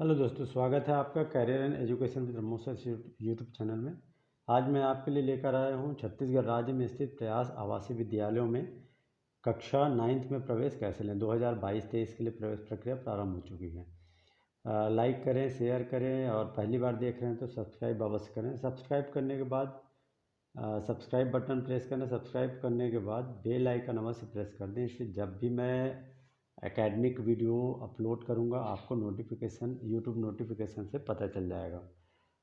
Hello दोस्तों, स्वागत है आपका career and education with Brahmos YouTube channel में। आज मैं आपके लिए लेकर आया हूं छत्तीसगढ़ राज्य में स्थित प्रयास आवासीय विद्यालयों में कक्षा 9th में प्रवेश कैसे लें। 2022-23 के लिए प्रवेश प्रक्रिया प्रारंभ हो चुकी है। लाइक करें, शेयर करें और पहली बार देख रहे हैं तो सब्सक्राइब अवश्य करें। सब्सक्राइब करने के बाद सब्सक्राइब बटन प्रेस करें। सब्सक्राइब करने के बाद बेल आइकन अवश्य प्रेस कर दें, इससे जब भी मैं एकेडमिक वीडियो अपलोड करूंगा आपको नोटिफिकेशन यूट्यूब नोटिफिकेशन से पता चल जाएगा।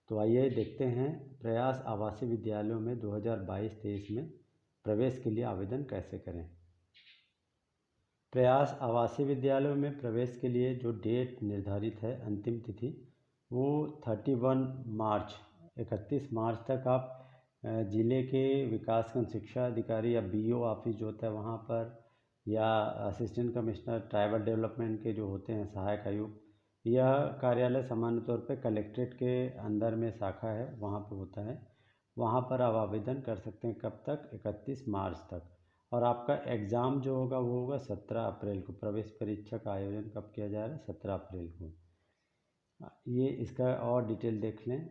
तो आइए देखते हैं प्रयास आवासीय विद्यालयों में 2022-23 में प्रवेश के लिए आवेदन कैसे करें। प्रयास आवासीय विद्यालयों में प्रवेश के लिए जो डेट निर्धारित है, अंतिम तिथि, वो 31 मार्च तक आप ज़िले के विकासखंड शिक्षा अधिकारी या बीओ ऑफिस जो होता है वहाँ पर, या असिस्टेंट कमिश्नर ट्राइबल डेवलपमेंट के जो होते हैं सहायक आयुक्त, यह कार्यालय सामान्य तौर पे कलेक्ट्रेट के अंदर में शाखा है वहाँ पे होता है। वहाँ पर आप आवेदन कर सकते हैं। कब तक? 31 मार्च तक। और आपका एग्ज़ाम जो होगा वो होगा 17 अप्रैल को। प्रवेश परीक्षा का आयोजन कब किया जा रहा है? 17 अप्रैल को। ये इसका और डिटेल देख लें।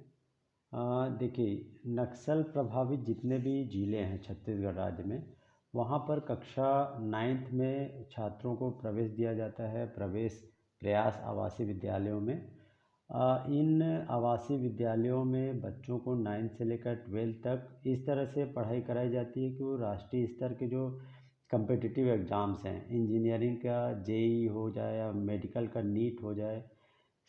देखिए, नक्सल प्रभावित जितने भी ज़िले हैं छत्तीसगढ़ राज्य में, वहाँ पर कक्षा 9th में छात्रों को प्रवेश दिया जाता है प्रवेश प्रयास आवासीय विद्यालयों में। इन आवासीय विद्यालयों में बच्चों को 9th से लेकर 12th तक इस तरह से पढ़ाई कराई जाती है कि वो राष्ट्रीय स्तर के जो कम्पिटिटिव एग्ज़ाम्स हैं, इंजीनियरिंग का जेई हो जाए या मेडिकल का नीट हो जाए,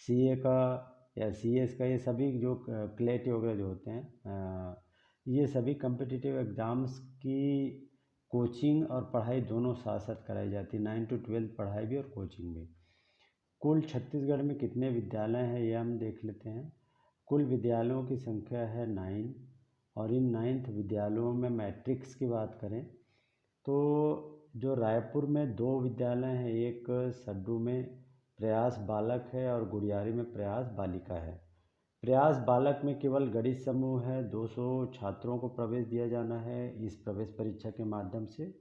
सीए का या सीएस का, ये सभी जो क्लेट वगैरह जो होते हैं, ये सभी कम्पिटिटिव एग्ज़ाम्स की कोचिंग और पढ़ाई दोनों साथ साथ कराई जाती है। 9 to 12 पढ़ाई भी और कोचिंग भी। कुल छत्तीसगढ़ में कितने विद्यालय हैं ये हम देख लेते हैं। कुल विद्यालयों की संख्या है 9, और इन 9th विद्यालयों में मैट्रिक्स की बात करें तो जो रायपुर में 2 विद्यालय हैं, एक सड्डू में प्रयास बालक है और गुड़ियारी में प्रयास बालिका है। प्रयास बालक में केवल गणित समूह है, 200 छात्रों को प्रवेश दिया जाना है इस प्रवेश परीक्षा के माध्यम से।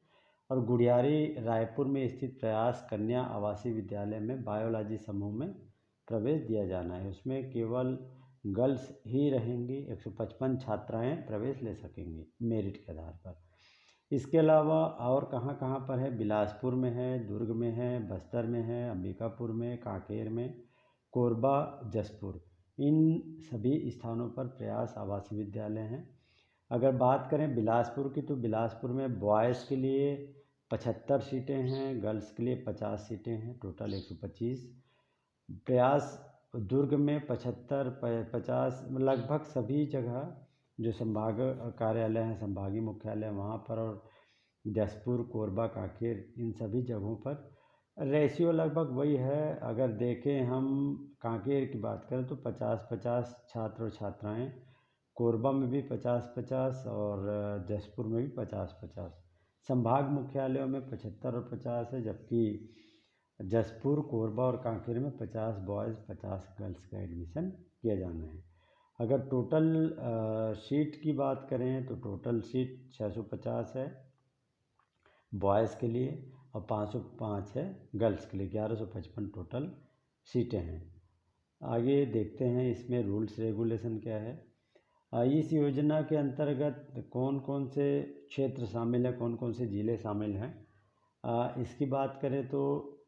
और गुड़ियारी रायपुर में स्थित प्रयास कन्या आवासीय विद्यालय में बायोलॉजी समूह में प्रवेश दिया जाना है। उसमें केवल गर्ल्स ही रहेंगी। 155 छात्राएं प्रवेश ले सकेंगी मेरिट के आधार पर। इसके अलावा और कहाँ कहाँ पर है? बिलासपुर में है, दुर्ग में है, बस्तर में है, अंबिकापुर में, कांकेर में, कोरबा, जसपुर, इन सभी स्थानों पर प्रयास आवासीय विद्यालय हैं। अगर बात करें बिलासपुर की, तो बिलासपुर में बॉयज़ के लिए 75 सीटें हैं, गर्ल्स के लिए 50 सीटें हैं, टोटल 125। प्रयास दुर्ग में 75, 50, लगभग सभी जगह जो संभाग कार्यालय हैं, संभागीय मुख्यालय वहाँ पर, और जसपुर, कोरबा, कांकेर, इन सभी जगहों पर रेशियो लगभग वही है। अगर देखें हम कांकेर की बात करें तो 50-50 छात्र और छात्राएं, कोरबा में भी 50-50 और जसपुर में भी 50-50। संभाग मुख्यालयों में 75 और 50 है, जबकि जसपुर, कोरबा और कांकेर में 50 बॉयज़ 50 गर्ल्स का एडमिशन किया जाना है। अगर टोटल सीट की बात करें तो टोटल सीट 650 है बॉयज़ के लिए और 505 है गर्ल्स के लिए। 1155 टोटल सीटें हैं। आगे देखते हैं इसमें रूल्स रेगुलेशन क्या है। इस योजना के अंतर्गत कौन कौन से क्षेत्र शामिल हैं, कौन कौन से ज़िले शामिल हैं, इसकी बात करें तो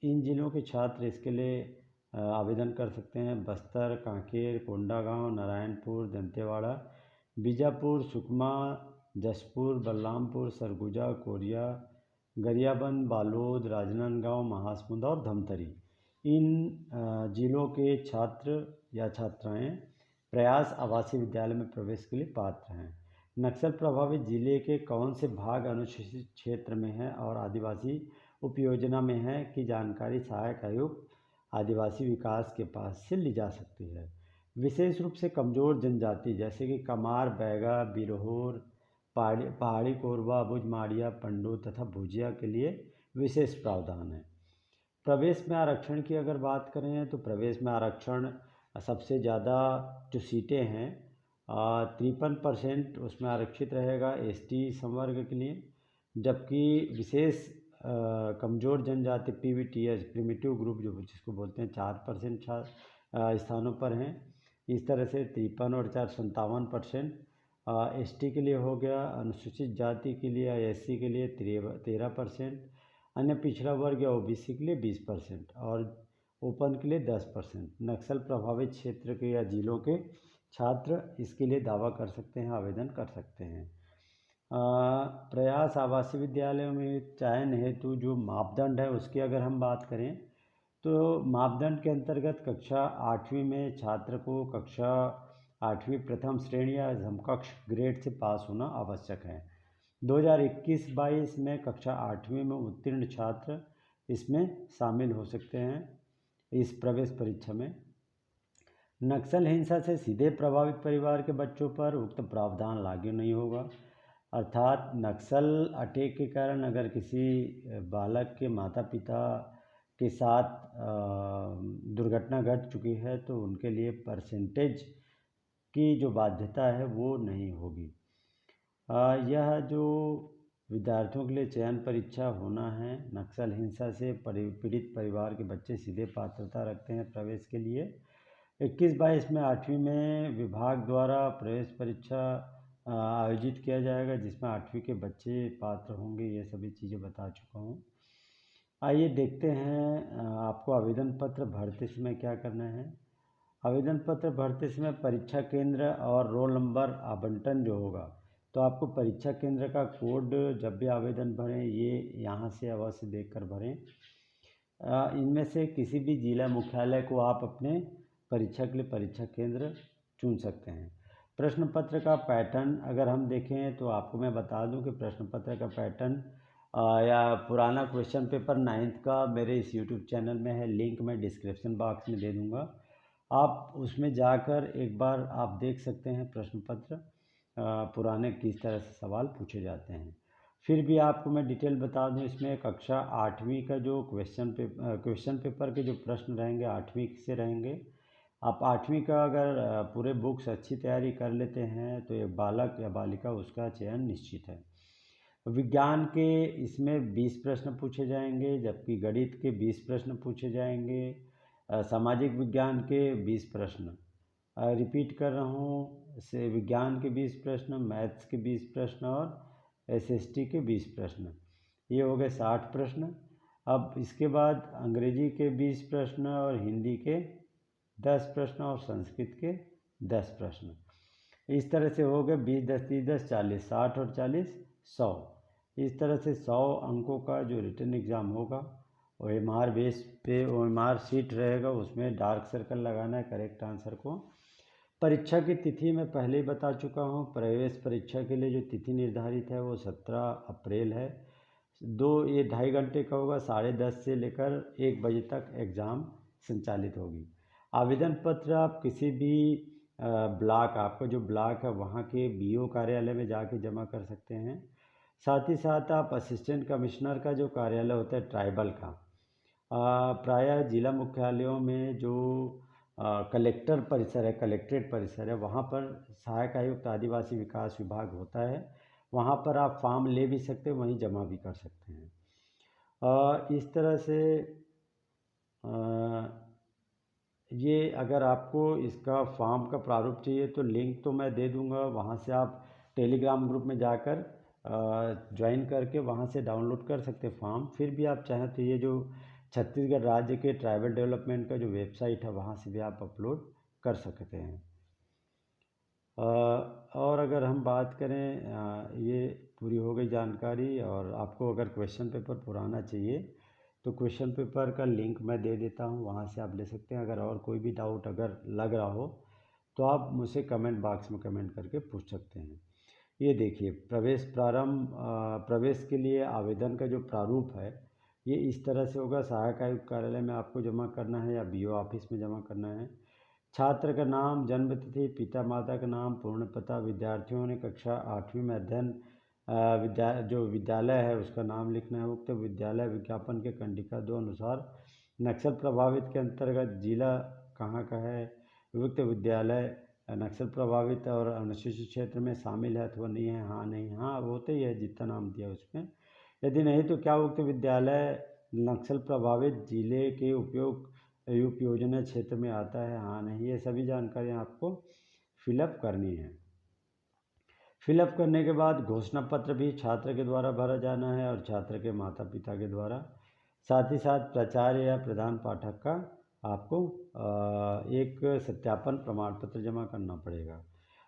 इन ज़िलों के छात्र इसके लिए आवेदन कर सकते हैं। बस्तर, कांकेर, कोंडागांव, नारायणपुर, दंतेवाड़ा, बीजापुर, सुकमा, जसपुर, बलरामपुर, सरगुजा, कोरिया, गरियाबंद, बालोद, राजनांदगांव, महासमुंद और धमतरी, इन ज़िलों के छात्र या छात्राएं प्रयास आवासीय विद्यालय में प्रवेश के लिए पात्र हैं। नक्सल प्रभावित जिले के कौन से भाग अनुसूचित क्षेत्र में हैं और आदिवासी उपयोजना में है की जानकारी सहायक आयुक्त आदिवासी विकास के पास से ली जा सकती है। विशेष रूप से कमज़ोर जनजाति जैसे कि कमार, बैगा, बिरहोर, पहाड़ी कोरबा, बुझमाड़िया, पंडू तथा भुजिया के लिए विशेष प्रावधान है। प्रवेश में आरक्षण की अगर बात करें तो प्रवेश में आरक्षण सबसे ज़्यादा जो सीटें हैं 53% उसमें आरक्षित रहेगा एसटी संवर्ग के लिए, जबकि विशेष कमज़ोर जनजाति पीवीटीएच प्रिमिटिव ग्रुप जो जिसको बोलते हैं 4% स्थानों पर हैं। इस तरह से 53 और 4 57%। एसटी के लिए हो गया, अनुसूचित जाति के लिए या एससी के लिए 13%, अन्य पिछड़ा वर्ग या ओबीसी के लिए 20% और ओपन के लिए 10%। नक्सल प्रभावित क्षेत्र के या जिलों के छात्र इसके लिए दावा कर सकते हैं, आवेदन कर सकते हैं। प्रयास आवासीय विद्यालयों में चयन हेतु जो मापदंड है उसकी अगर हम बात करें तो मापदंड के अंतर्गत कक्षा 8वीं में छात्र को कक्षा 8वीं प्रथम श्रेणी या समकक्ष ग्रेड से पास होना आवश्यक है। 2021-22 में कक्षा 8वीं में उत्तीर्ण छात्र इसमें शामिल हो सकते हैं इस प्रवेश परीक्षा में। नक्सल हिंसा से सीधे प्रभावित परिवार के बच्चों पर उक्त प्रावधान लागू नहीं होगा। अर्थात नक्सल अटैक के कारण अगर किसी बालक के माता पिता के साथ दुर्घटना घट चुकी है तो उनके लिए परसेंटेज की जो बाध्यता है वो नहीं होगी। यह जो विद्यार्थियों के लिए चयन परीक्षा होना है, नक्सल हिंसा से पीड़ित परिवार के बच्चे सीधे पात्रता रखते हैं प्रवेश के लिए। 21-22 में 8वीं में विभाग द्वारा प्रवेश परीक्षा आयोजित किया जाएगा जिसमें 8वीं के बच्चे पात्र होंगे। ये सभी चीज़ें बता चुका हूँ। आइए देखते हैं आपको आवेदन पत्र भरते समय क्या करना है। आवेदन पत्र भरते समय परीक्षा केंद्र और रोल नंबर आवंटन जो होगा तो आपको परीक्षा केंद्र का कोड जब भी आवेदन भरें ये यहाँ से अवश्य देखकर भरें। इनमें से किसी भी जिला मुख्यालय को आप अपने परीक्षा के लिए परीक्षा केंद्र चुन सकते हैं। प्रश्न पत्र का पैटर्न अगर हम देखें तो आपको मैं बता दूं कि प्रश्न पत्र का पैटर्न या पुराना क्वेश्चन पेपर 9th का मेरे इस यूट्यूब चैनल में है, लिंक मैं डिस्क्रिप्शन बॉक्स में दे दूँगा। आप उसमें जाकर एक बार आप देख सकते हैं प्रश्न पत्र पुराने किस तरह से सवाल पूछे जाते हैं। फिर भी आपको मैं डिटेल बता दूं, इसमें कक्षा 8वीं का जो क्वेश्चन पेपर के जो प्रश्न रहेंगे 8वीं से रहेंगे। आप 8वीं का अगर पूरे बुक्स अच्छी तैयारी कर लेते हैं तो एक बालक या बालिका उसका चयन निश्चित है। विज्ञान के इसमें 20 प्रश्न पूछे जाएंगे, जबकि गणित के 20 प्रश्न पूछे जाएंगे। सामाजिक विज्ञान के 20 प्रश्न, रिपीट कर रहा हूँ, से विज्ञान के 20 प्रश्न, मैथ्स के 20 प्रश्न और एसएसटी के 20 प्रश्न, ये हो गए 60 प्रश्न। अब इसके बाद अंग्रेजी के 20 प्रश्न और हिंदी के 10 प्रश्न और संस्कृत के 10 प्रश्न। इस तरह से हो गए 20, 10, 30, 10, 40, 60 और 40, 100। इस तरह से 100 अंकों का जो रिटन एग्ज़ाम होगा OMR बेस पे OMR शीट रहेगा, उसमें डार्क सर्कल लगाना है करेक्ट आंसर को। परीक्षा की तिथि मैं पहले ही बता चुका हूँ। प्रवेश परीक्षा के लिए जो तिथि निर्धारित है वो 17 अप्रैल है। ये 2.5 घंटे का होगा, 10:30 से लेकर 1 बजे तक एग्ज़ाम संचालित होगी। आवेदन पत्र आप किसी भी ब्लॉक, आपका जो ब्लॉक है वहाँ के BO कार्यालय में जाके जमा कर सकते हैं। साथ ही साथ आप असिस्टेंट कमिश्नर का जो कार्यालय होता है ट्राइबल का, प्रायः जिला मुख्यालयों में जो कलेक्टर परिसर है, कलेक्ट्रेट परिसर है, वहाँ पर सहायक आयुक्त आदिवासी विकास विभाग होता है, वहाँ पर आप फॉर्म ले भी सकते हैं, वहीं जमा भी कर सकते हैं। इस तरह से ये अगर आपको इसका फॉर्म का प्रारूप चाहिए तो लिंक तो मैं दे दूँगा, वहाँ से आप टेलीग्राम ग्रुप में जाकर ज्वाइन करके वहाँ से डाउनलोड कर सकते हैं फॉर्म। फिर भी आप चाहें तो ये जो छत्तीसगढ़ राज्य के ट्राइबल डेवलपमेंट का जो वेबसाइट है वहाँ से भी आप अपलोड कर सकते हैं। और अगर हम बात करें, ये पूरी हो गई जानकारी। और आपको अगर क्वेश्चन पेपर पुराना चाहिए तो क्वेश्चन पेपर का लिंक मैं दे देता हूँ, वहाँ से आप ले सकते हैं। अगर और कोई भी डाउट अगर लग रहा हो तो आप मुझसे कमेंट बॉक्स में कमेंट करके पूछ सकते हैं। ये देखिए प्रवेश के लिए आवेदन का जो प्रारूप है ये इस तरह से होगा। सहायक आयुक्त कार्यालय में आपको जमा करना है या BO ऑफिस में जमा करना है। छात्र का नाम, जन्म तिथि, पिता माता का नाम, पूर्ण पता, विद्यार्थियों ने कक्षा 8वीं में अध्ययन जो विद्यालय है उसका नाम लिखना है। उक्त विद्यालय विज्ञापन के कंडिका 2 अनुसार नक्सल प्रभावित के अंतर्गत जिला कहाँ का है, उक्त विद्यालय नक्सल प्रभावित और अनुसूचित क्षेत्र में शामिल है अथवा नहीं है, हाँ नहीं हाँ वो तो ही है जितना नाम दिया उसमें। यदि नहीं तो क्या उक्त विद्यालय नक्सल प्रभावित जिले के उपयोग यूपी योजना क्षेत्र में आता है हाँ नहीं, ये सभी जानकारियाँ आपको फिलअप करनी है। फिलअप करने के बाद घोषणा पत्र भी छात्र के द्वारा भरा जाना है और छात्र के माता पिता के द्वारा। साथ ही साथ प्राचार्य या प्रधान पाठक का आपको एक सत्यापन प्रमाण पत्र जमा करना पड़ेगा।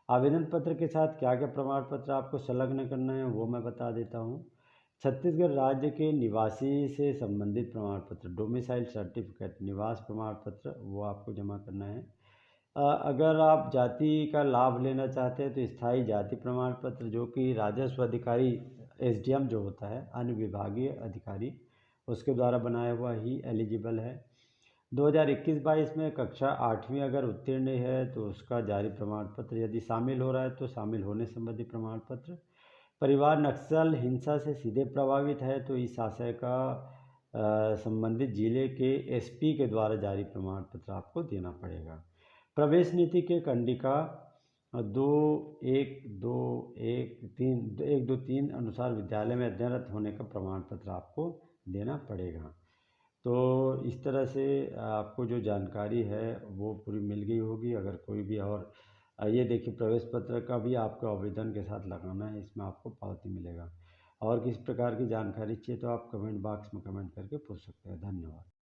आवेदन पत्र के साथ क्या क्या प्रमाण पत्र आपको संलग्न करना है वो मैं बता देता हूँ। छत्तीसगढ़ राज्य के निवासी से संबंधित प्रमाण पत्र, डोमिसाइल सर्टिफिकेट, निवास प्रमाण पत्र वो आपको जमा करना है। अगर आप जाति का लाभ लेना चाहते हैं तो स्थायी जाति प्रमाण पत्र, जो कि राजस्व अधिकारी एसडीएम जो होता है अनुविभागीय अधिकारी उसके द्वारा बनाया हुआ ही एलिजिबल है। 2021-22 में कक्षा 8वीं अगर उत्तीर्ण है तो उसका जारी प्रमाण पत्र, यदि शामिल हो रहा है तो शामिल होने संबंधी प्रमाण पत्र। परिवार नक्सल हिंसा से सीधे प्रभावित है तो इस आशय का संबंधित जिले के एसपी के द्वारा जारी प्रमाण पत्र आपको देना पड़ेगा। प्रवेश नीति के कंडिका 1-2-1-3 अनुसार विद्यालय में अध्ययनरत होने का प्रमाण पत्र आपको देना पड़ेगा। तो इस तरह से आपको जो जानकारी है वो पूरी मिल गई होगी। अगर कोई भी और ये देखिए प्रवेश पत्र का भी आपको आवेदन के साथ लगाना है, इसमें आपको पावती मिलेगा। और किस प्रकार की जानकारी चाहिए तो आप कमेंट बॉक्स में कमेंट करके पूछ सकते हैं। धन्यवाद।